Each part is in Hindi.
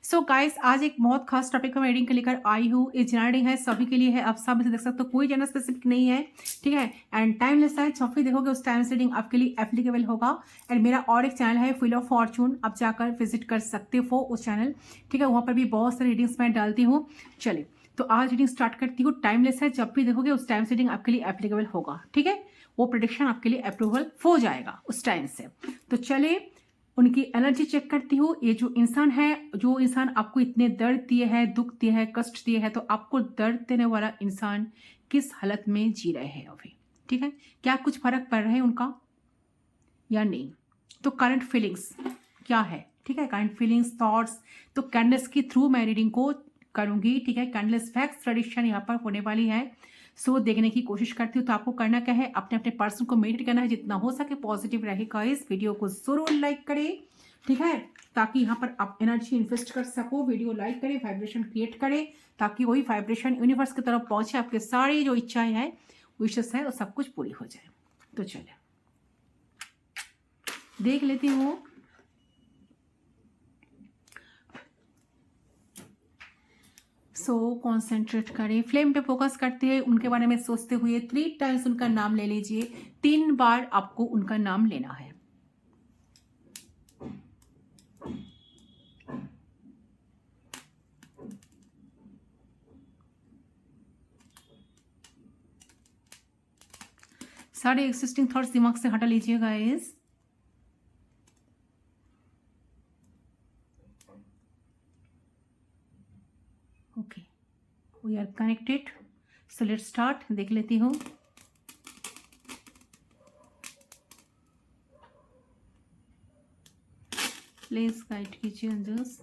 सो गाइस आज एक बहुत खास टॉपिक को मैं रीडिंग के लेकर आई हूँ। ये जनरल रीडिंग है, सभी के लिए है। आप सब इसे देख सकते हो, कोई जेंडर स्पेसिफिक नहीं है, ठीक है। एंड टाइमलेस है, जब भी देखोगे उस टाइम रीडिंग आपके लिए एप्लीकेबल होगा। एंड मेरा और एक चैनल है व्हील ऑफ फॉर्चून, आप जाकर विजिट कर सकते हो उस चैनल, ठीक है। वहाँ पर भी बहुत सारी रीडिंग्स मैं डालती हूँ। चलिए तो आज रीडिंग स्टार्ट करती हूँ। टाइमलेस है, जब भी देखोगे उस टाइम रीडिंग आपके लिए एप्लीकेबल होगा, ठीक है। वो प्रिडिक्शन आपके लिए अप्रूवल हो जाएगा उस टाइम से। तो चलिए उनकी एनर्जी चेक करती हूँ। ये जो इंसान है, जो इंसान आपको इतने दर्द दिए है, दुख दिए है, कष्ट दिए है, तो आपको दर्द देने वाला इंसान किस हालत में जी रहे हैं अभी, ठीक है। क्या कुछ फर्क पड़ रहा है उनका या नहीं। तो करंट फीलिंग्स क्या है, ठीक है। Current feelings, thoughts. तो कैंडल्स के थ्रू मैं रीडिंग को करूंगी, ठीक है। कैंडल्स फैक्ट्स प्रेडिक्शन यहाँ पर होने वाली है। सो देखने की कोशिश करती हूँ। तो आपको करना क्या है, अपने अपने पर्सन को मेडिटेट करना है, जितना हो सके पॉजिटिव रहेगा। इस वीडियो को जरूर लाइक करें, ठीक है, ताकि यहाँ पर आप एनर्जी इन्वेस्ट कर सको। वीडियो लाइक करें, वाइब्रेशन क्रिएट करें, ताकि वही वाइब्रेशन यूनिवर्स की तरफ पहुंचे, आपके सारी जो इच्छाएं हैं, विशेष है, वो सब कुछ पूरी हो जाए। तो चलिए देख लेती हूँ। सो कॉन्सेंट्रेट करें, फ्लेम पे फोकस करते हैं, उनके बारे में सोचते हुए 3 टाइम्स उनका नाम ले लीजिए। 3 बार आपको उनका नाम लेना है। सारे एक्सिस्टिंग थॉट्स दिमाग से हटा लीजिएगा guys. Okay, we are connected. So let's start. देख लेती हूँ। प्लीज गाइड कीजिए एंजल्स।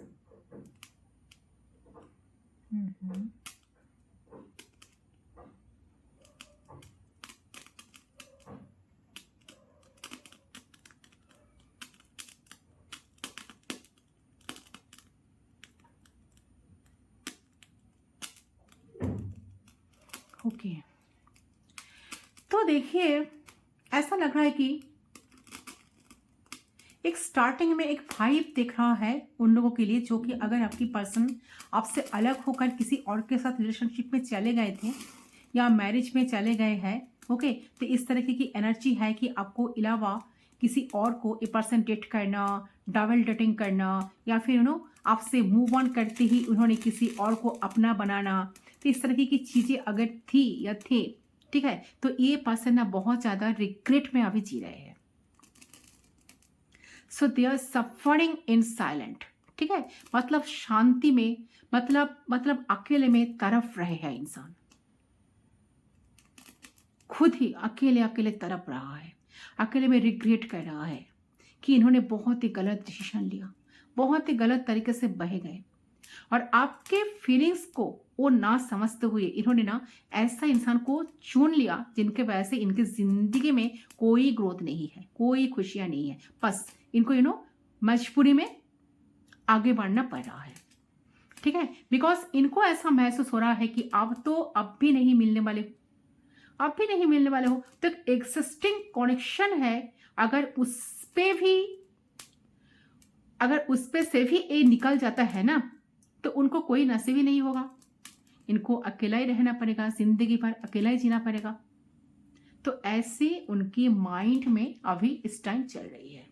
ओके, तो देखिए ऐसा लग रहा है कि एक स्टार्टिंग में एक वाइब दिख रहा है उन लोगों के लिए, जो कि अगर आपकी पर्सन आपसे अलग होकर किसी और के साथ रिलेशनशिप में चले गए थे या मैरिज में चले गए हैं, ओके। तो इस तरीके की एनर्जी है कि आपको अलावा किसी और को ए पर्सन डेट करना, डबल डेटिंग करना, या फिर आपसे मूव ऑन करते ही उन्होंने किसी और को अपना बनाना। तो इस तरह की चीज़ें अगर थी या थे, ठीक है, तो ये पर्सन ना बहुत ज़्यादा रिग्रेट में अभी जी रहे हैं। So they are suffering in silent, ठीक है। मतलब शांति में, मतलब अकेले में तरफ रहे हैं इंसान, खुद ही अकेले अकेले तरफ रहा है, अकेले में रिग्रेट कर रहा है कि इन्होंने बहुत ही गलत डिसीजन लिया, बहुत ही गलत तरीके से बह गए, और आपके फीलिंग्स को वो ना समझते हुए इन्होंने ना ऐसा इंसान को चुन लिया जिनके वजह से इनकी जिंदगी में कोई ग्रोथ नहीं है, कोई खुशियां नहीं है। बस इनको मजबूरी में आगे बढ़ना पड़ रहा है, ठीक है। बिकॉज इनको ऐसा महसूस हो रहा है कि अब तो अब भी नहीं मिलने वाले हो, अब भी नहीं मिलने वाले हो। तो एक एग्जिस्टिंग कनेक्शन है, अगर उस पे भी, अगर उस पे से भी ये निकल जाता है ना, तो उनको कोई नसीब ही नहीं होगा। इनको अकेला ही रहना पड़ेगा, जिंदगी भर अकेला ही जीना पड़ेगा। तो ऐसे उनकी माइंड में अभी इस टाइम चल रही है।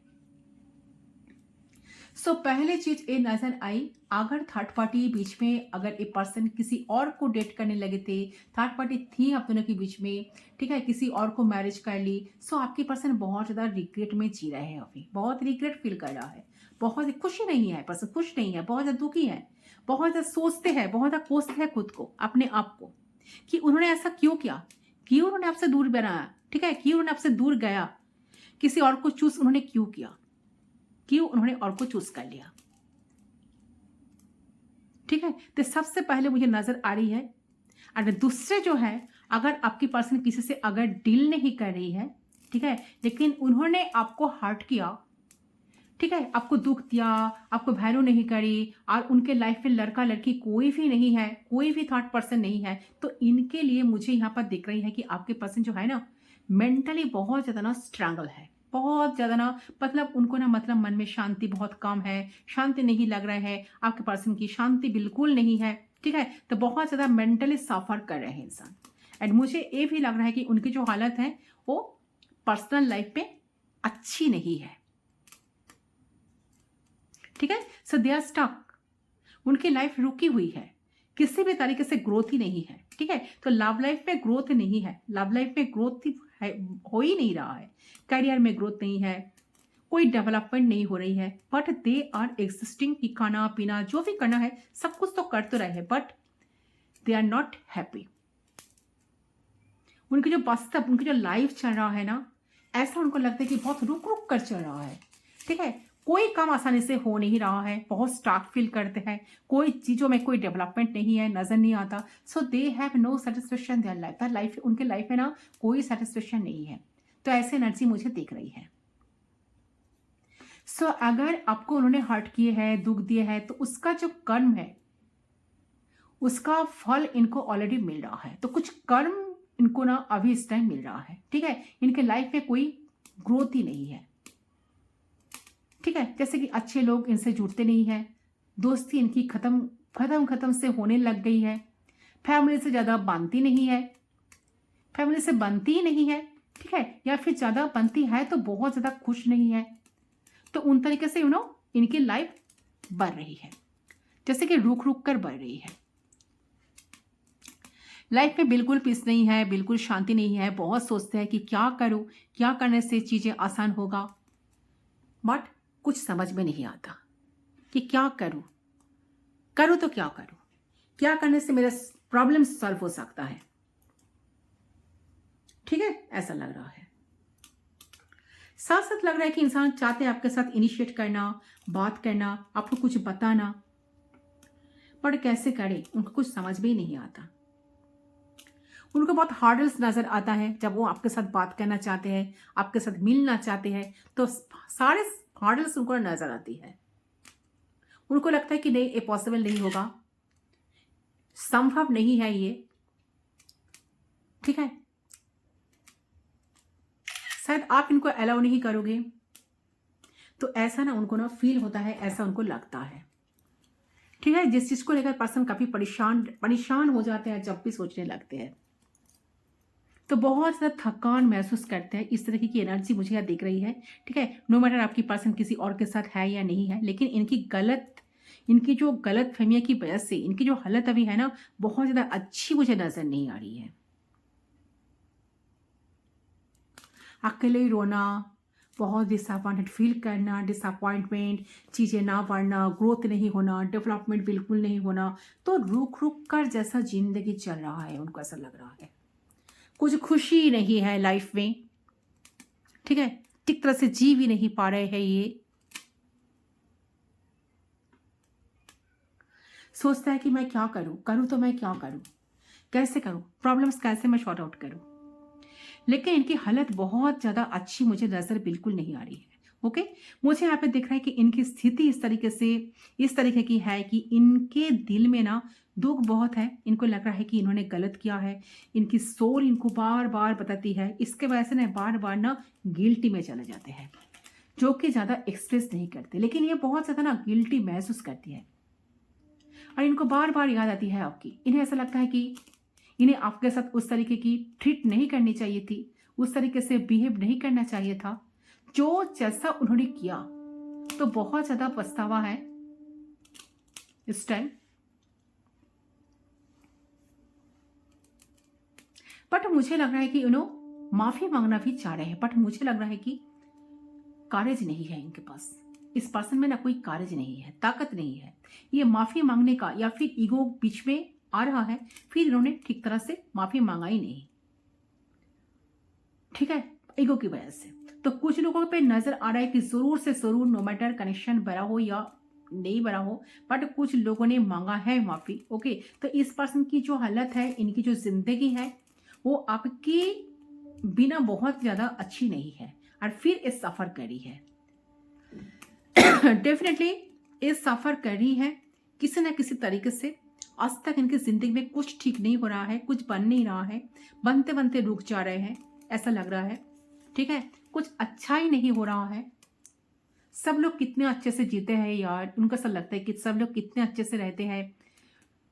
सो पहले चीज ये नजर आई, अगर थर्ड पार्टी बीच में, अगर एक पर्सन किसी और को डेट करने लगे थे, थर्ड पार्टी थी आप दोनों के बीच में, ठीक है, किसी और को मैरिज कर ली, सो आपकी पर्सन बहुत ज्यादा रिग्रेट में जी रहे हैं अभी, बहुत रिग्रेट फील कर रहा है, बहुत खुशी नहीं है, पर्सन खुश नहीं है, बहुत ज्यादा दुखी है, बहुत ज्यादा सोचते हैं, बहुत ज्यादा कोसते हैं खुद को, अपने आप को, कि उन्होंने ऐसा क्यों किया, क्यों उन्होंने आपसे दूर बनाया, ठीक है, क्यों उन्होंने आपसे दूर गया, किसी और को चूज उन्होंने क्यों किया, क्यों उन्होंने और को चूज कर लिया, ठीक है। तो सबसे पहले मुझे नजर आ रही है। और दूसरे जो है, अगर आपकी पर्सन किसी से अगर डील नहीं कर रही है, ठीक है, लेकिन उन्होंने आपको हर्ट किया, ठीक है, आपको दुख दिया, आपको वैल्यू नहीं करी, और उनके लाइफ में लड़का लड़की कोई भी नहीं है, कोई भी थर्ड पर्सन नहीं है, तो इनके लिए मुझे यहाँ पर दिख रही है कि आपके पर्सन जो है ना, मेंटली बहुत ज्यादा ना स्ट्रगल है, बहुत ज़्यादा ना, मतलब उनको ना, मतलब मन में शांति बहुत कम है, शांति नहीं लग रहा है, आपके पर्सन की शांति बिल्कुल नहीं है, ठीक है। तो बहुत ज़्यादा मेंटली सफ़र कर रहे हैं इंसान। एंड मुझे ये भी लग रहा है कि उनकी जो हालत है वो पर्सनल लाइफ में अच्छी नहीं है, ठीक है। सो दे आर स्टक, उनकी लाइफ रुकी हुई है, किसी भी तरीके से ग्रोथ ही नहीं है, ठीक है। तो लव लाइफ में ग्रोथ नहीं है, लव लाइफ में ग्रोथ हो ही नहीं रहा है, करियर में ग्रोथ नहीं है, कोई डेवलपमेंट नहीं हो रही है, बट दे आर एग्जिस्टिंग कि खाना पीना जो भी करना है सब कुछ तो कर तो रहे हैं, but they are not happy. उनकी जो वास्तव उनकी जो लाइफ चल रहा है ना, ऐसा उनको लगता है कि बहुत रुक रुक कर चल रहा है, ठीक है। कोई काम आसानी से हो नहीं रहा है, बहुत स्टार्क फील करते हैं, कोई चीज़ों में कोई डेवलपमेंट नहीं है, नजर नहीं आता। So they have no satisfaction their life, life उनके लाइफ में ना कोई सेटिस्फेक्शन नहीं है। तो ऐसे एनर्जी मुझे दिख रही है। सो अगर आपको उन्होंने हर्ट किए हैं, दुख दिए हैं, तो उसका जो कर्म है उसका फल इनको ऑलरेडी मिल रहा है। तो कुछ कर्म इनको ना अभी इस टाइम मिल रहा है, ठीक है। इनके लाइफ में कोई ग्रोथ ही नहीं है, ठीक है। जैसे कि अच्छे लोग इनसे जुड़ते नहीं है, दोस्ती इनकी खत्म से होने लग गई है, फैमिली से ज़्यादा बनती नहीं है, फैमिली से बनती ही नहीं है, ठीक है। या फिर ज़्यादा बनती है तो बहुत ज़्यादा खुश नहीं है। तो उन तरीके से इनकी लाइफ बढ़ रही है, जैसे कि रुक रुक कर बढ़ रही है। लाइफ में बिल्कुल पीस नहीं है, बिल्कुल शांति नहीं है। बहुत सोचते हैं कि क्या करूं, क्या करने से चीज़ें आसान होगा, बट कुछ समझ में नहीं आता कि क्या करूं, करूं तो क्या करूं, क्या करने से मेरा प्रॉब्लम सॉल्व हो सकता है, ठीक है। ऐसा लग रहा है। साथ साथ लग रहा है कि इंसान चाहते हैं आपके साथ इनिशिएट करना, बात करना, आपको कुछ बताना, पर कैसे करे उनको कुछ समझ में ही नहीं आता। उनको बहुत हार्डल्स नज़र आता है जब वो आपके साथ बात करना चाहते हैं, आपके साथ मिलना चाहते हैं, तो सारे हार्डल्स उनको नज़र आती है। उनको लगता है कि नहीं, ये पॉसिबल नहीं होगा, संभव नहीं है ये, ठीक है। शायद आप इनको अलाउ नहीं करोगे, तो ऐसा ना उनको ना फील होता है, ऐसा उनको लगता है, ठीक है। जिस चीज़ को लेकर पर्सन काफ़ी परेशान हो जाते हैं जब भी सोचने लगते हैं, तो बहुत ज़्यादा थकान महसूस करते हैं। इस तरह की एनर्जी मुझे यहाँ दिख रही है, ठीक है। नो मैटर आपकी पर्सन किसी और के साथ है या नहीं है, लेकिन इनकी जो गलत फहमियाँ की वजह से इनकी जो हालत अभी है ना, बहुत ज़्यादा अच्छी मुझे नज़र नहीं आ रही है। अकेले रोना, बहुत डिसअपॉइंटेड फील करना, डिसअपॉइंटमेंट, चीज़ें ना बढ़ना, ग्रोथ नहीं होना, डेवलपमेंट बिल्कुल नहीं होना, तो रुक रुक कर जैसा जिंदगी चल रहा है उनको ऐसा लग रहा है। कुछ खुशी नहीं है लाइफ में, ठीक है। ठीक तरह से जी भी नहीं पा रहे हैं ये। सोचता है कि मैं क्या करूं तो मैं क्या करूं, कैसे करूं, प्रॉब्लम्स कैसे मैं सॉर्ट आउट करूं। लेकिन इनकी हालत बहुत ज़्यादा अच्छी मुझे नज़र बिल्कुल नहीं आ रही है, ओके। मुझे यहाँ पे दिख रहा है कि इनकी स्थिति इस तरीके की है कि इनके दिल में ना दुख बहुत है। इनको लग रहा है कि इन्होंने गलत किया है, इनकी सोल इनको बार बार बताती है। इसके वजह से ना बार बार ना गिल्टी में चले जाते हैं, जो कि ज़्यादा एक्सप्रेस नहीं करते, लेकिन ये बहुत ज़्यादा ना गिल्टी महसूस करती है। और इनको बार बार याद आती है आपकी। इन्हें ऐसा लगता है कि इन्हें आपके साथ उस तरीके की ट्रीट नहीं करनी चाहिए थी, उस तरीके से बिहेव नहीं करना चाहिए था जो जैसा उन्होंने किया। तो बहुत ज़्यादा पछतावा है इस टाइम, बट मुझे लग रहा है कि माफ़ी मांगना भी चाह रहे हैं, बट मुझे लग रहा है कि कारेज नहीं है इनके पास। इस पर्सन में ना कोई कारेज नहीं है, ताकत नहीं है ये माफ़ी मांगने का, या फिर ईगो बीच में आ रहा है, फिर इन्होंने ठीक तरह से माफ़ी मांगा ही नहीं, ठीक है, ईगो की वजह से। तो कुछ लोगों पे नज़र आ रहा है कि ज़रूर से ज़रूर, नो मैटर कनेक्शन बड़ा हो या नहीं बड़ा हो, बट कुछ लोगों ने मांगा है माफ़ी, ओके। तो इस पर्सन की जो हालत है, इनकी जो ज़िंदगी है, वो आपकी बिना बहुत ज़्यादा अच्छी नहीं है, और फिर ये सफ़र करी है डेफिनेटली ये सफ़र कर रही है किसी ना किसी तरीके से। आज तक इनकी ज़िंदगी में कुछ ठीक नहीं हो रहा है, कुछ बन नहीं रहा है, बनते बनते रुक जा रहे हैं, ऐसा लग रहा है। ठीक है, कुछ अच्छा ही नहीं हो रहा है। सब लोग कितने अच्छे से जीते हैं यार, उनको ऐसा लगता है कि सब लोग कितने अच्छे से रहते हैं,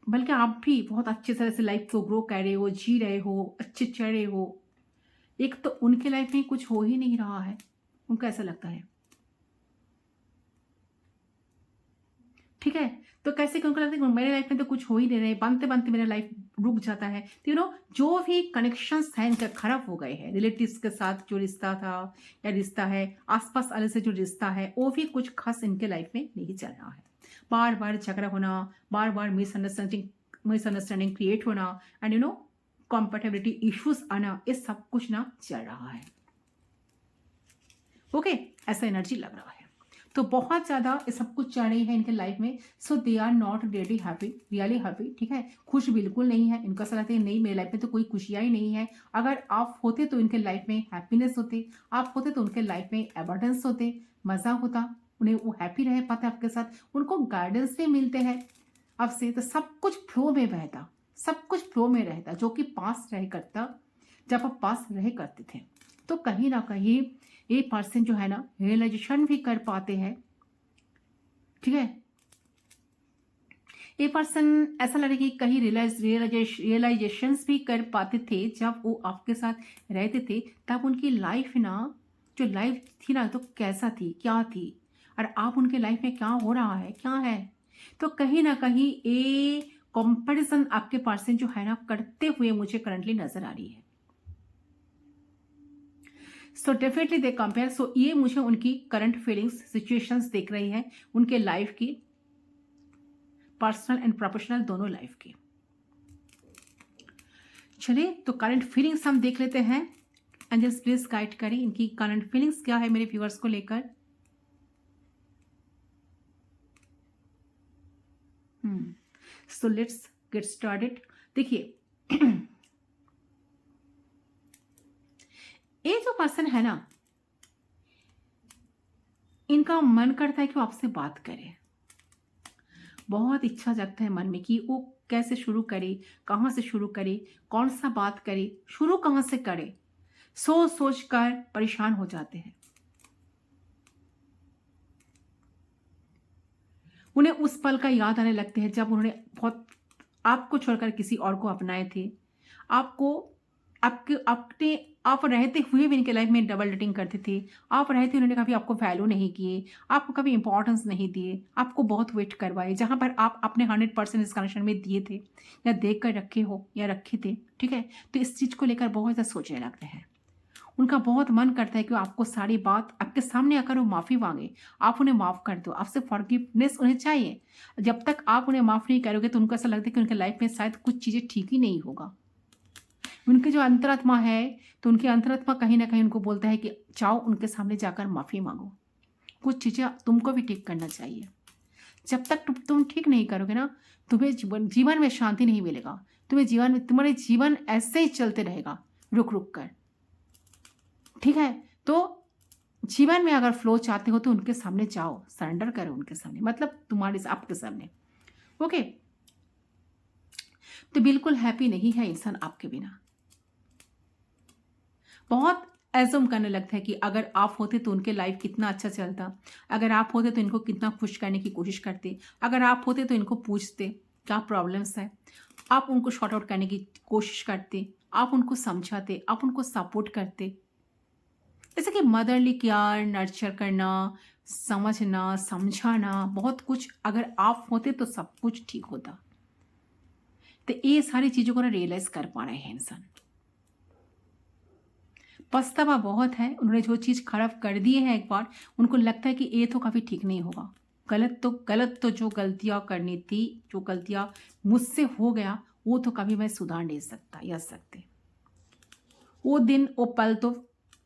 बल्कि आप भी बहुत अच्छे तरह से लाइफ को ग्रो कर रहे हो, जी रहे हो, अच्छे चल रहे हो। एक तो उनके लाइफ में कुछ हो ही नहीं रहा है, उनको ऐसा लगता है। ठीक है, तो कैसे उनको लगता है कि मेरे लाइफ में तो कुछ हो ही नहीं रहा है, बनते बनते मेरा लाइफ रुक जाता है। तो जो भी कनेक्शंस हैं इनके खराब हो गए हैं, रिलेटिव्स के साथ जो रिश्ता था या रिश्ता है, आसपास वाले से जो रिश्ता है, वो भी कुछ खास इनके लाइफ में नहीं चल रहा है। बार बार झगड़ा होना, बार बार मिसअंडरस्टैंडिंग क्रिएट होना, एंड कॉम्पेटेबिलिटी इश्यूज आना, ये सब कुछ ना चल रहा है। ओके, ऐसा एनर्जी लग रहा है। तो बहुत ज़्यादा ये सब कुछ चल रही है इनके लाइफ में। So they are not really happy. ठीक है, खुश बिल्कुल नहीं है। इनका ऐसा लगता है नहीं, मेरे लाइफ में तो कोई खुशियाँ ही नहीं है। अगर आप होते तो इनके लाइफ में हैप्पीनेस होते, आप होते तो उनके लाइफ में एबंडेंस होते, मज़ा होता, उन्हें वो हैप्पी रह पाते आपके साथ, उनको गाइडेंस भी मिलते हैं आपसे, तो सब कुछ फ्लो में बहता, सब कुछ फ्लो में रहता, जो कि पास रह करता जब आप पास रह करते थे। तो कहीं ना कहीं ये पर्सन जो है ना रियलाइजेशन भी कर पाते हैं। ठीक है, ये पर्सन ऐसा लगे कि कहीं रियलाइजेशंस भी कर पाते थे जब वो आपके साथ रहते थे। तब उनकी लाइफ ना, जो लाइफ थी ना, तो कैसा थी, क्या थी, और आप उनके लाइफ में क्या हो रहा है, क्या है। तो कहीं ना कहीं ये कंपैरिजन आपके पर्सन जो है ना करते हुए मुझे करंटली नजर आ रही है। So definitely they compare. सो ये मुझे उनकी करंट फीलिंग्स, सिचुएशंस देख रही है, उनके लाइफ की, पर्सनल एंड प्रोफेशनल दोनों लाइफ की। चलिए, तो करंट फीलिंग्स हम देख लेते हैं। एंजल्स प्लीज गाइड करें, इनकी करंट फीलिंग्स क्या है मेरे व्यूअर्स को लेकर। So let's get started. देखिए, ये जो पर्सन है ना, इनका मन करता है कि वो आपसे बात करे, बहुत इच्छा जगता है मन में कि वो कैसे शुरू करे, कहाँ से शुरू करे, कौन सा बात करे, शुरू कहाँ से करे। सोच सोच कर परेशान हो जाते हैं। उन्हें उस पल का याद आने लगते हैं जब उन्होंने बहुत आपको छोड़कर किसी और को अपनाए थे। आपको आपके अपने आप रहते हुए भी इनके लाइफ में डबल डेटिंग करते थे। आप रहते उन्होंने कभी आपको वैल्यू नहीं किए, आपको कभी इंपॉर्टेंस नहीं दिए, आपको बहुत वेट करवाए, जहाँ पर आप अपने 100% इस कनेक्शन में दिए थे या देख कर रखे हो या रखे थे। ठीक है, तो इस चीज़ को लेकर बहुत ज़्यादा सोचने लगते हैं। उनका बहुत मन करता है कि वो आपको सारी बात आपके सामने आकर वो माफ़ी मांगे, आप उन्हें माफ़ कर दो, आपसे फॉरगिवनेस उन्हें चाहिए। जब तक आप उन्हें माफ़ नहीं करोगे तो उनको ऐसा लगता है कि उनके लाइफ में शायद कुछ चीज़ें ठीक ही नहीं होगा। उनकी जो अंतरात्मा है, तो उनकी अंतरात्मा कहीं ना कहीं उनको बोलता है कि जाओ उनके सामने जाकर माफ़ी मांगो, कुछ चीज़ें तुमको भी ठीक करना चाहिए। जब तक तुम ठीक नहीं करोगे ना, तुम्हें जीवन में शांति नहीं मिलेगा। तुम्हारे जीवन ऐसे ही चलते रहेगा, रुक रुक कर। ठीक है, तो जीवन में अगर फ्लो चाहते हो तो उनके सामने जाओ, सरेंडर करो उनके सामने, मतलब तुम्हारे आपके सामने। ओके, तो बिल्कुल हैप्पी नहीं है इंसान आपके बिना। बहुत एज्यूम करने लगता है कि अगर आप होते तो उनके लाइफ कितना अच्छा चलता, अगर आप होते तो इनको कितना खुश करने की कोशिश करते, अगर आप होते तो इनको पूछते क्या प्रॉब्लम्स है, आप उनको शॉर्ट आउट करने की कोशिश करते, आप उनको समझाते, आप उनको सपोर्ट करते। जैसे कि मदरली केयर, नर्चर करना, समझना, समझाना, बहुत कुछ अगर आप होते तो सब कुछ ठीक होता। तो ये सारी चीज़ों को ना रियलाइज कर पा रहे हैं इंसान। पछतावा बहुत है, उन्होंने जो चीज़ खराब कर दी है एक बार, उनको लगता है कि ये तो कभी ठीक नहीं होगा। गलत तो जो गलतियाँ करनी थी, जो गलतियाँ मुझसे हो गया, वो तो कभी मैं सुधार नहीं सकता या सकते। वो दिन, वो पल तो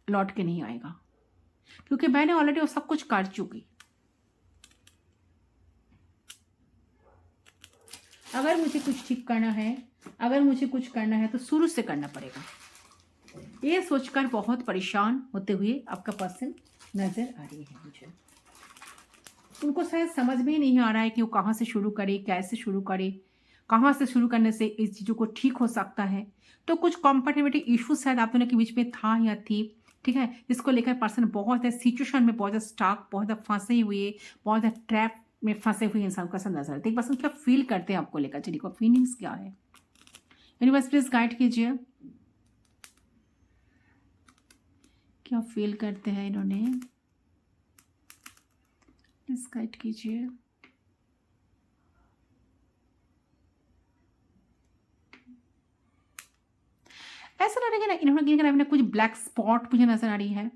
लौट के नहीं आएगा, क्योंकि मैंने ऑलरेडी वो सब कुछ कर चुकी। अगर मुझे कुछ ठीक करना है, अगर मुझे कुछ करना है तो शुरू से करना पड़ेगा। ये सोचकर बहुत परेशान होते हुए आपका पर्सन नजर आ रही है मुझे। उनको शायद समझ में ही नहीं आ रहा है कि वो कहाँ से शुरू करे, कैसे शुरू करे, कहाँ से शुरू करने से इस चीज़ों को ठीक हो सकता है। तो कुछ कॉम्पेटिबिलिटी इशू शायद आप दोनों के बीच में था या थी, ठीक है, इसको लेकर पर्सन बहुत है सिचुएशन में, बहुत ज़्यादा स्टक, बहुत ज़्यादा फंसे हुए, बहुत ज़्यादा ट्रैप में फंसे हुए इंसान का सब नजर आते हैं। पर्सन क्या फील करते हैं आपको लेकर, चलिए को फीलिंग्स क्या है, यूनिवर्स प्लीज गाइड कीजिए, क्या फील करते हैं इन्होंने, प्लीज गाइड कीजिए। ऐसा लग रहा है कि इन्होंने कुछ ब्लैक स्पॉट मुझे नजर आ रही है,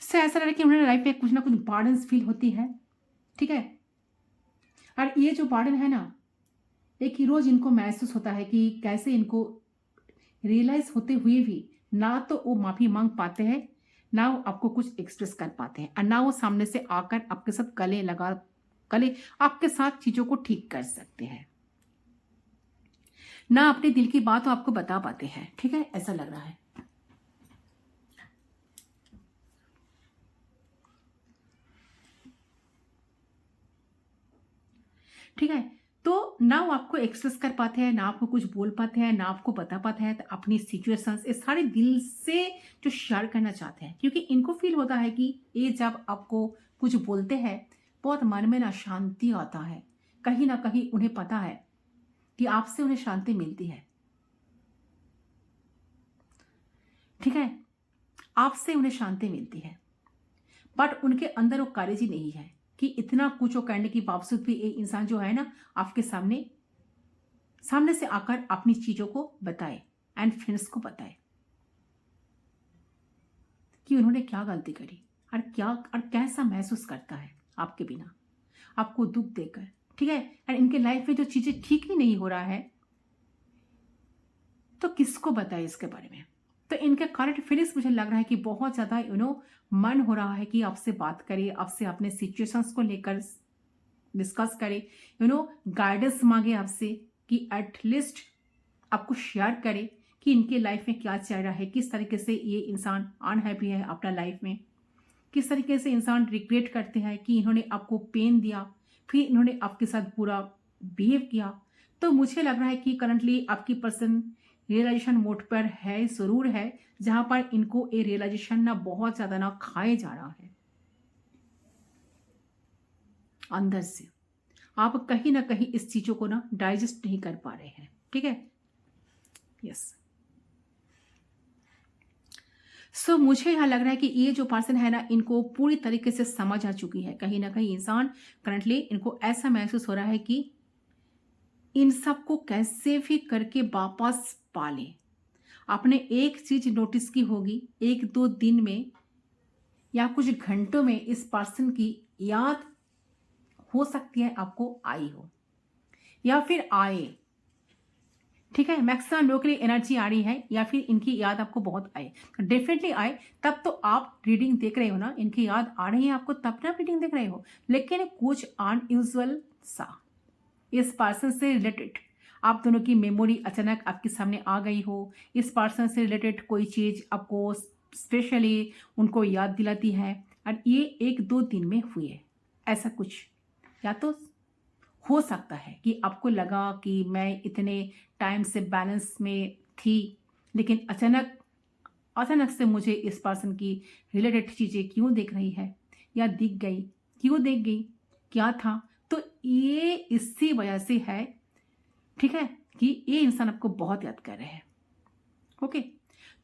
से ऐसा लग रहा है कि उन्होंने लाइफ में कुछ ना कुछ बर्डन्स फील होती है, ठीक है, और ये जो बर्डन है ना, एक ही रोज इनको महसूस होता है कि कैसे इनको रियलाइज होते हुए भी ना तो वो माफी मांग पाते हैं, ना वो आपको कुछ एक्सप्रेस कर पाते हैं, और ना वो सामने से आकर आपके साथ गले आपके साथ चीजों को ठीक कर सकते हैं, ना अपने दिल की बात वो आपको बता पाते हैं, ठीक है, ऐसा लग रहा है। ठीक है, तो ना वो आपको एक्सप्रेस कर पाते हैं, ना आपको कुछ बोल पाते हैं, ना आपको बता पाते हैं, तो अपनी सिचुएशंस ये सारे दिल से जो शेयर करना चाहते हैं, क्योंकि इनको फील होता है कि ये जब आपको कुछ बोलते हैं बहुत मन में ना शांति आता है, कहीं ना कहीं उन्हें पता है कि आपसे उन्हें शांति मिलती है, ठीक है, आपसे उन्हें शांति मिलती है, बट उनके अंदर वो करेज ही नहीं है कि इतना कुछ वो करने के बावजूद भी एक इंसान जो है ना आपके सामने से आकर अपनी चीजों को बताए एंड फ्रेंड्स को बताए कि उन्होंने क्या गलती करी और कैसा महसूस करता है आपके बिना, आपको दुख देकर, ठीक है, एंड इनके लाइफ में जो चीजें ठीक ही नहीं हो रहा है तो किसको बताए इसके बारे में। तो इनके करंट फीलिंग्स मुझे लग रहा है कि बहुत ज्यादा मन हो रहा है कि आपसे बात करे, आपसे अपने सिचुएशंस को लेकर डिस्कस करे, गाइडेंस मांगे आपसे कि एटलीस्ट आपको शेयर करे कि इनके लाइफ में क्या चल रहा है, किस तरीके से ये इंसान अनहैप्पी है अपना लाइफ में, किस तरीके से इंसान रिग्रेट करते हैं कि इन्होंने आपको पेन दिया, फिर इन्होंने आपके साथ बुरा बिहेव किया। तो मुझे लग रहा है कि करंटली आपकी पर्सन रियलाइजेशन मोड पर है, जरूर है, जहां पर इनको ये रियलाइजेशन ना बहुत ज्यादा ना खाए जा रहा है अंदर से, आप कहीं ना कहीं इस चीजों को ना डाइजेस्ट नहीं कर पा रहे हैं, ठीक है, यस। सो मुझे यहाँ लग रहा है कि ये जो पर्सन है ना इनको पूरी तरीके से समझ आ चुकी है, कहीं ना कहीं इंसान करंटली इनको ऐसा महसूस हो रहा है कि इन सब को कैसे भी करके वापस पाले। आपने एक चीज नोटिस की होगी, 1-2 दिन में या कुछ घंटों में इस पर्सन की याद हो सकती है आपको आई हो या फिर आए, ठीक है, मैक्सिमम लोगों के लिए एनर्जी आ रही है या फिर इनकी याद आपको बहुत आए, डेफिनेटली आए, तब तो आप रीडिंग देख रहे हो ना, इनकी याद आ रही है आपको तब ना आप रीडिंग देख रहे हो, लेकिन कुछ अनयूजुअल सा इस पर्सन से रिलेटेड आप दोनों की मेमोरी अचानक आपके सामने आ गई हो, इस पर्सन से रिलेटेड कोई चीज आपको स्पेशली उनको याद दिलाती है, और ये 1-2 दिन में हुए ऐसा कुछ, या तो हो सकता है कि आपको लगा कि मैं इतने टाइम से बैलेंस में थी, लेकिन अचानक से मुझे इस पर्सन की रिलेटेड चीज़ें क्यों दिख रही है या दिख गई, क्यों दिख गई, क्या था, तो ये इसी वजह से है, ठीक है, कि ये इंसान आपको बहुत याद कर रहे हैं, ओके।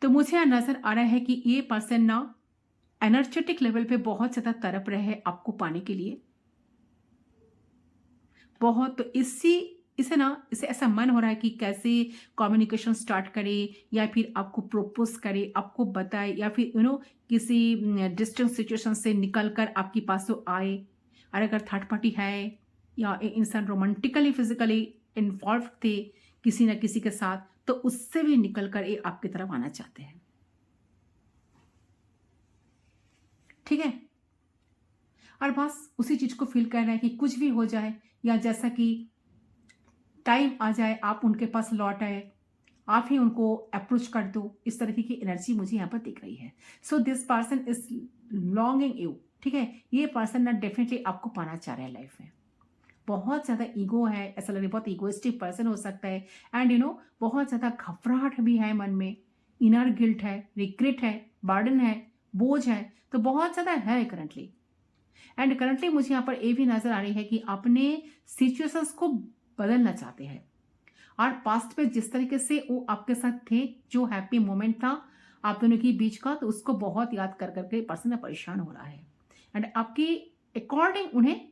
तो मुझे यहाँ नजर आ रहा है कि ये पर्सन ना एनर्जेटिक लेवल पे बहुत ज़्यादा तड़प रहे हैं आपको पाने के लिए बहुत, तो इसे ऐसा मन हो रहा है कि कैसे कम्युनिकेशन स्टार्ट करे या फिर आपको प्रपोज करे, आपको बताए, या फिर किसी डिस्टेंस सिचुएशन से निकल कर आपके पास तो आए, और अगर थर्ड पार्टी है या इंसान रोमांटिकली फिजिकली इन्वॉल्व थे किसी न किसी के साथ, तो उससे भी निकल कर ये आपकी तरफ आना चाहते हैं, ठीक है, और बस उसी चीज को फील कर रहा है कि कुछ भी हो जाए या जैसा कि टाइम आ जाए आप उनके पास लौट आए, आप ही उनको अप्रोच कर दो, इस तरीके की एनर्जी मुझे यहाँ पर दिख रही है। So this person is longing you, ठीक है, ये पर्सन ना डेफिनेटली आपको पाना चाह रहा है लाइफ में, बहुत ज़्यादा ईगो है, ऐसा लग रहा है बहुत ईगोइस्टिक पर्सन हो सकता है। एंड बहुत ज़्यादा घबराहट भी है मन में, इनर गिल्ट है, रिग्रेट है, बर्डन है, बोझ है, तो बहुत ज़्यादा है करंटली। एंड करंटली मुझे यहाँ पर ये भी नजर आ रही है कि अपने सिचुएशंस को बदलना चाहते हैं, और पास्ट में जिस तरीके से वो आपके साथ थे, जो हैप्पी मोमेंट था आप दोनों के बीच का, तो उसको बहुत याद कर करके पर्सन परेशान हो रहा है। एंड आपकी अकॉर्डिंग उन्हें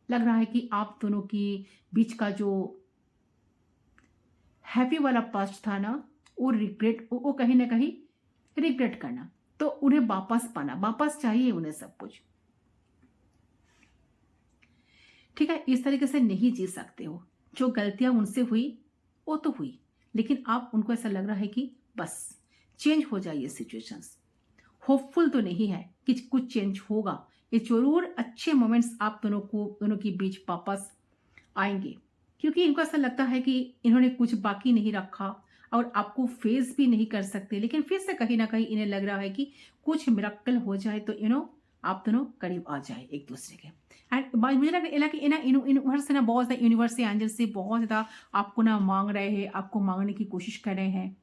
लग रहा है कि आप दोनों की बीच का जो हैप्पी वाला पास्ट था ना, वो कहीं ना कहीं रिग्रेट करना, तो उन्हें वापस पाना, वापस चाहिए उन्हें सब कुछ। ठीक है, इस तरीके से नहीं जी सकते हो। जो गलतियां उनसे हुई वो तो हुई, लेकिन आप उनको ऐसा लग रहा है कि बस चेंज हो जाए ये सिचुएशंस। होपफुल तो नहीं है कि कुछ चेंज होगा, ये जरूर अच्छे मोमेंट्स आप दोनों के बीच वापस आएंगे, क्योंकि इनको ऐसा लगता है कि इन्होंने कुछ बाकी नहीं रखा और आपको फेस भी नहीं कर सकते, लेकिन फिर से कहीं ना कहीं इन्हें लग रहा है कि कुछ मिरेकल हो जाए तो आप दोनों करीब आ जाए एक दूसरे के। एंड मुझे लग रहा है कि यूनिवर्स से ना बहुत ज़्यादा, यूनिवर्स से एंजल से बहुत ज़्यादा आपको ना मांग रहे हैं, आपको मांगने की कोशिश कर रहे हैं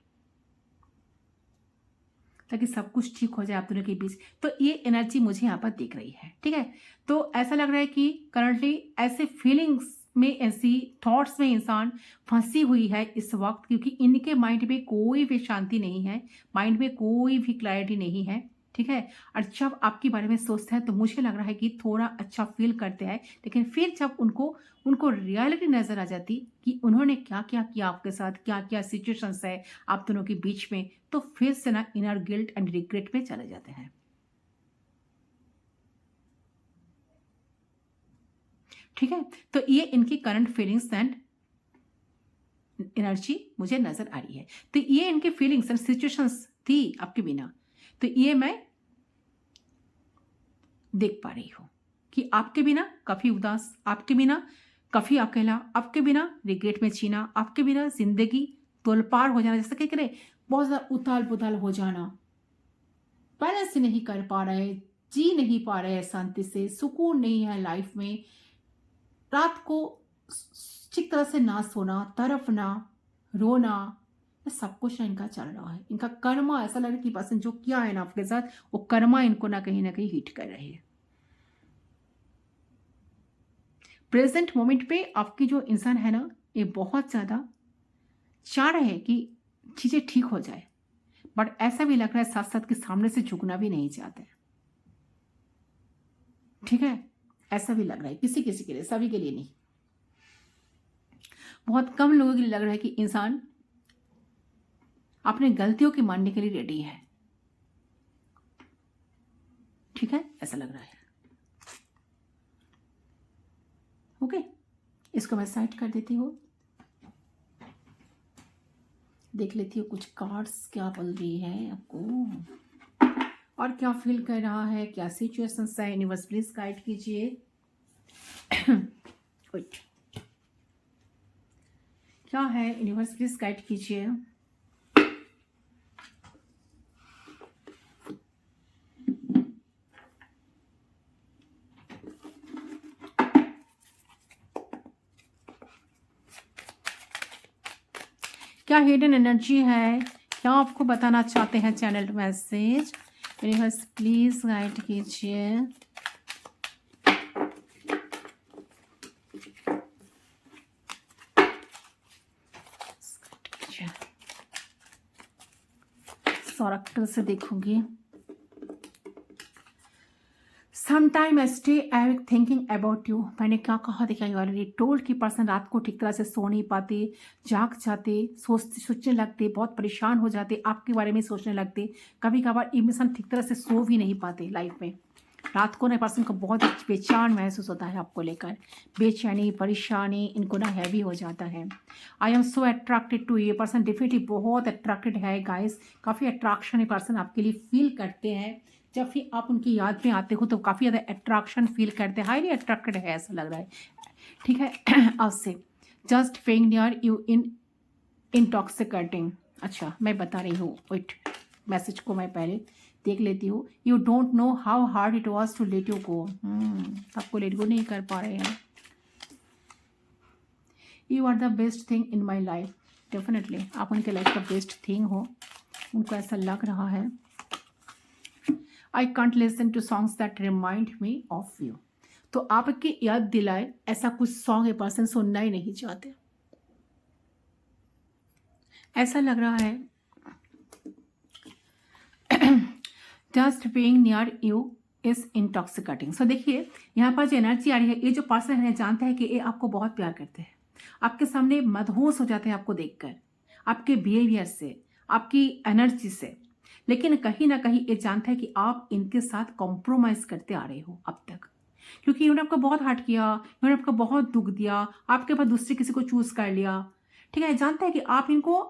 ताकि सब कुछ ठीक हो जाए आप दोनों के बीच। तो ये एनर्जी मुझे यहाँ पर दिख रही है। ठीक है, तो ऐसा लग रहा है कि करंटली ऐसे फीलिंग्स में, ऐसी थॉट्स में इंसान फंसी हुई है इस वक्त, क्योंकि इनके माइंड में कोई भी शांति नहीं है, माइंड में कोई भी क्लैरिटी नहीं है। ठीक है, और जब आपके बारे में सोचते हैं तो मुझे लग रहा है कि थोड़ा अच्छा फील करते हैं, लेकिन फिर जब उनको उनको रियलिटी नजर आ जाती कि उन्होंने क्या क्या किया आपके साथ, क्या क्या सिचुएशंस है आप दोनों के बीच में, तो फिर से ना इनर गिल्ट एंड रिग्रेट में चले जाते हैं। ठीक है, तो ये इनकी करंट फीलिंग्स एंड एनर्जी मुझे नजर आ रही है। तो ये इनकी फीलिंग्स एंड सिचुएशंस थी आपके बिना, तो ये मैं देख पा रही हूं कि आपके बिना काफी उदास, आपके बिना काफी अकेला, आपके बिना रिग्रेट में जीना, आपके बिना जिंदगी तोलपार हो जाना, जैसे कह रहे बहुत ज्यादा उताल पुताल हो जाना, बैलेंस नहीं कर पा रहे, जी नहीं पा रहे, शांति से सुकून नहीं है लाइफ में, रात को ठीक तरह से ना सोना, तरफना, रोना, ये सब कुछ ना इनका चल रहा है। इनका कर्मा, ऐसा लग रहा है कि पर्सन जो किया है ना आपके साथ, वो कर्मा इनको ना कहीं हिट कर रही है। प्रेजेंट मोमेंट पे आपकी जो इंसान है ना, ये बहुत ज्यादा चाह रहे हैं कि चीजें ठीक हो जाए, बट ऐसा भी लग रहा है साथ साथ के सामने से झुकना भी नहीं चाहते। ठीक है, ऐसा भी लग रहा है किसी किसी के लिए, सभी के लिए नहीं। बहुत कम लोगों के लिए लग रहा है कि इंसान अपने गलतियों की मानने के लिए रेडी है। ठीक है, ऐसा लग रहा है। ओके, इसको मैं साइड कर देती हूँ, देख लेती हूँ कुछ कार्ड्स क्या बोल रही है आपको, और क्या फील कर रहा है, क्या सिचुएशंस है। यूनिवर्स प्लीज गाइड कीजिए। क्या है यूनिवर्स प्लीज गाइड कीजिए। क्या हिडन एनर्जी है, क्या आपको बताना चाहते हैं channel message. Universe please guide कीजिए। ऑरेकल से देखूंगी। Sometime I stay I thinking about you. मैंने क्या कहा, देखा यू ऑलरेडी टोल्ड कि पर्सन रात को ठीक तरह से सो नहीं पाते, जाग जाते, सोचने लगते, बहुत परेशान हो जाते, आपके बारे में सोचने लगते। कभी कभार इमोशन ठीक तरह से सो भी नहीं पाते लाइफ में। रात को ना पर्सन को बहुत बेचैन महसूस होता है आपको लेकर, बेचैनी, परेशानी इनको ना हैवी हो जाता है। I am so attracted to ये पर्सन, डेफिनेटली बहुत अट्रैक्टेड है गाइस। काफ़ी अट्रैक्शन ये पर्सन आपके लिए फील करते हैं। जब भी आप उनकी याद में आते हो तो काफ़ी ज़्यादा अट्रैक्शन फील करते हैं, हाईली अट्रैक्टेड है ऐसा लग रहा है। ठीक है, आपसे just paying near you in intoxicating. अच्छा, मैं बता रही हूँ, वेट, मैसेज को मैं पहले देख लेती हूँ। You don't know how hard it was to let you go. आपको लेट गो नहीं कर पा रहे हैं। You are the best thing in my life. Definitely आप उनके लाइफ का बेस्ट थिंग हो, उनको ऐसा लग रहा है। I can't listen to songs that remind me of you. तो आपकी याद दिलाए ऐसा कुछ सॉन्ग ये पर्सन सुनना ही नहीं चाहते। ऐसा लग रहा है just being near you is intoxicating. So देखिए यहाँ पर जो एनर्जी आ रही है, ये जो पर्सन है जानता है कि ये आपको बहुत प्यार करते हैं, आपके सामने मदहोश हो जाते हैं आपको देखकर, आपके बिहेवियर से, आपकी एनर्जी से। लेकिन कहीं ना कहीं ये जानता है कि आप इनके साथ कॉम्प्रोमाइज करते आ रहे हो अब तक, क्योंकि इन्होंने आपको बहुत हर्ट किया, इन्होंने आपको बहुत दुख दिया, आपके पास दूसरे किसी को चूज कर लिया। ठीक है, जानता है कि आप इनको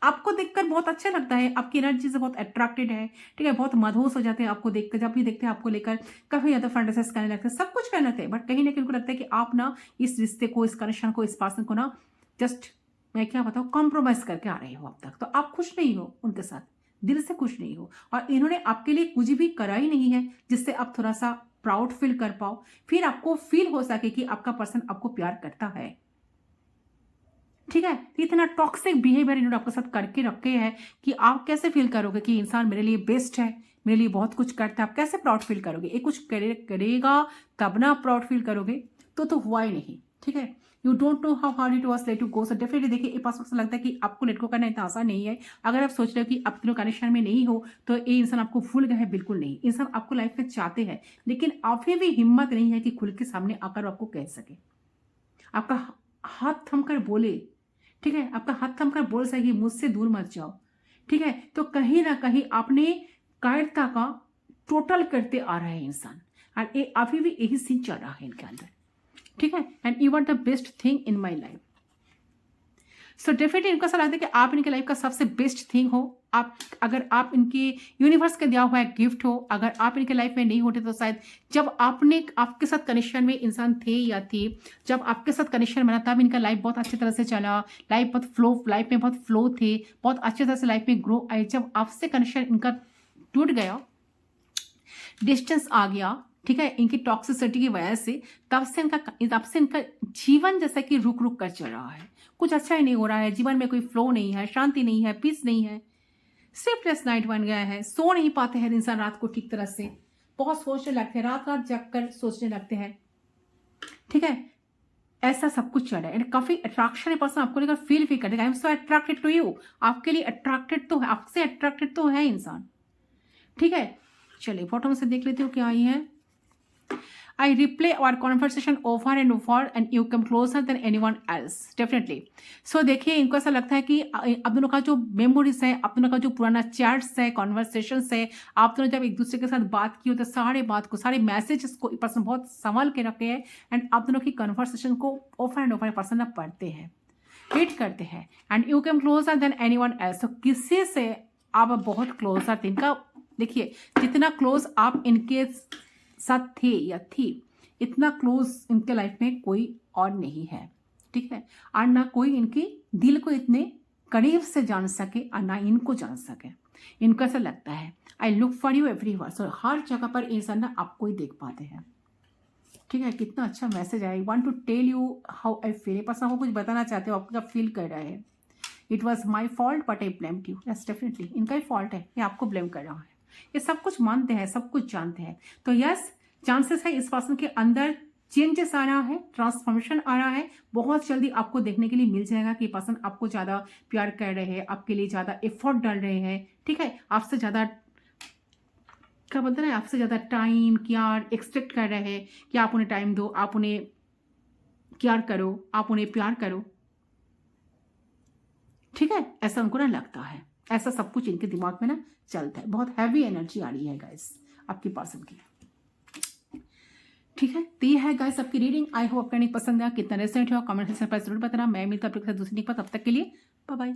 आपको देखकर बहुत अच्छा लगता है, आपकी एनर्जी से बहुत अट्रैक्टेड है। ठीक है, बहुत मदहोश हो जाते हैं आपको देखकर, जब भी देखते हैं आपको लेकर काफी ज्यादा फैंटेसाइज करने लगते हैं, सब कुछ करने लगते हैं। बट कहीं ना कहीं उनको लगता है कि आप ना इस रिश्ते को, इस कनेक्शन को, इस पर्सन को ना जस्ट मैं क्या बताऊँ कॉम्प्रोमाइज करके आ रहे हो अब तक। तो आप खुश नहीं हो उनके साथ, दिल से खुश नहीं हो, और इन्होंने आपके लिए कुछ भी करा ही नहीं है जिससे आप थोड़ा सा प्राउड फील कर पाओ, फिर आपको फील हो सके कि आपका पर्सन आपको प्यार करता है। ठीक है, इतना टॉक्सिक बिहेवियर इन्होंने आपके साथ करके रखे हैं कि आप कैसे फील करोगे कि इंसान मेरे लिए बेस्ट है, मेरे लिए बहुत कुछ करता है। आप कैसे प्राउड फील करोगे? ये कुछ करेगा तब ना प्राउड फील करोगे, तो हुआ ही नहीं। ठीक है, you don't know how hard it was let to go. So definitely देखिए, ये पास लगता है कि आपको लेट गो करना इतना आसान नहीं है। अगर आप सोच रहे हो कि आप तीनों कनेक्शन में नहीं हो तो ये इंसान आपको भूल गया है, बिल्कुल नहीं। इंसान आपको लाइफ में चाहते हैं, लेकिन आप भी हिम्मत नहीं है कि खुल के सामने आकर आपको कह सके, आपका हाथ थम कर बोले। ठीक है, आपका हाथ थम कर बोल सके मुझसे दूर मत जाओ। ठीक है, तो कहीं ना कहीं आपने कायरता का टोटल करते आ रहा है इंसान, और ये अभी भी यही सीन चल रहा है इनके अंदर। ठीक है, and you are the best thing in my life. So definitely इनको ऐसा लगता है कि आप इनके लाइफ का सबसे बेस्ट थिंग हो। आप अगर आप इनके यूनिवर्स का दिया हुआ एक गिफ्ट हो, अगर आप इनके लाइफ में नहीं होते तो शायद जब आपके साथ कनेक्शन में इंसान थे या थी, जब आपके साथ कनेक्शन बना तब इनका लाइफ बहुत अच्छी तरह से चला, लाइफ में बहुत फ्लो थे, बहुत अच्छी तरह से लाइफ में ग्रो आए। जब आपसे कनेक्शन इनका टूट गया, डिस्टेंस आ गया, ठीक है, इनकी टॉक्सिसिटी की वजह से, तब से इनका जीवन जैसा कि रुक रुक कर चल रहा है, कुछ अच्छा ही नहीं हो रहा है, जीवन में कोई फ्लो नहीं है, शांति नहीं है, पीस नहीं है, स्लीपलेस नाइट बन गया है, सो नहीं पाते हैं इंसान रात को ठीक तरह से, बहुत सोचने लगते हैं, रात रात जग कर सोचने लगते हैं। ठीक है, ऐसा सब कुछ चल रहा है। काफी अट्रैक्शन पर्सन आपको लेकर फील भी करेगा, I am so attracted to you. आपके लिए अट्रैक्टेड तो है, आपसे अट्रैक्टेड तो है इंसान। ठीक है, चलिए बॉटम से देख लेते हो क्या आई है। I replay our conversation over and over and you come closer than anyone else. Definitely. So देखिए, इनको ऐसा लगता है कि आप दोनों का जो मेमोरीज है, आप दोनों का जो पुराना चैट्स है, कॉन्वर्सेशंस है, आप दोनों जब एक दूसरे के साथ बात की हो तो सारे मैसेजेस को पर्सन बहुत संभाल के रखे हैं, एंड आप दोनों की कन्वर्सेशन को ओवर एंड ओवर पर्सन पढ़ते हैं, रीड करते हैं, and you came closure than anyone else. तो किसी से आप बहुत क्लोजर थे। इनका देखिए, जितना क्लोज आप इनके साथ थे या थी, इतना क्लोज इनके लाइफ में कोई और नहीं है। ठीक है, और ना कोई इनके दिल को इतने करीब से जान सके और ना इनको जान सके। इनको ऐसा लगता है I look for you everywhere. So हर जगह पर इंसान ना आपको ही देख पाते हैं। ठीक है, कितना अच्छा मैसेज है। I want to tell you how I feel. बस आपको कुछ बताना चाहते हो, आपका फील कर रहा है। It was my fault but I blamed you. Yes, definitely इनका ही फॉल्ट है, ये आपको ब्लेम कर रहा है। ये सब कुछ मानते हैं, सब कुछ जानते हैं। तो यस, चांसेस है इस पर्सन के अंदर चेंजेस आ रहा है, ट्रांसफॉर्मेशन आ रहा है। बहुत जल्दी आपको देखने के लिए मिल जाएगा कि पर्सन आपको ज़्यादा प्यार कर रहे हैं, आपके लिए ज़्यादा एफर्ट डाल रहे हैं। ठीक है, आपसे ज़्यादा क्या बोलते हैं, आपसे ज़्यादा टाइम केयर एक्सपेक्ट कर रहे हैं कि आप उन्हें टाइम दो, आप उन्हें केयर करो, आप उन्हें प्यार करो। ठीक है, ऐसा उनको ना लगता है, ऐसा सब कुछ इनके दिमाग में ना चलता है। बहुत हैवी एनर्जी आ रही है गाइस आपकी पर्सन की। ठीक है, तो ये है गाइस आपकी रीडिंग। आई होप आपको पसंद आया, कितना रेसेंट हो कमेंट सेक्शन पर जरूर बताना। मैं मिलता हूं आपके साथ दूसरी पर, तब तक के लिए बाय बाय।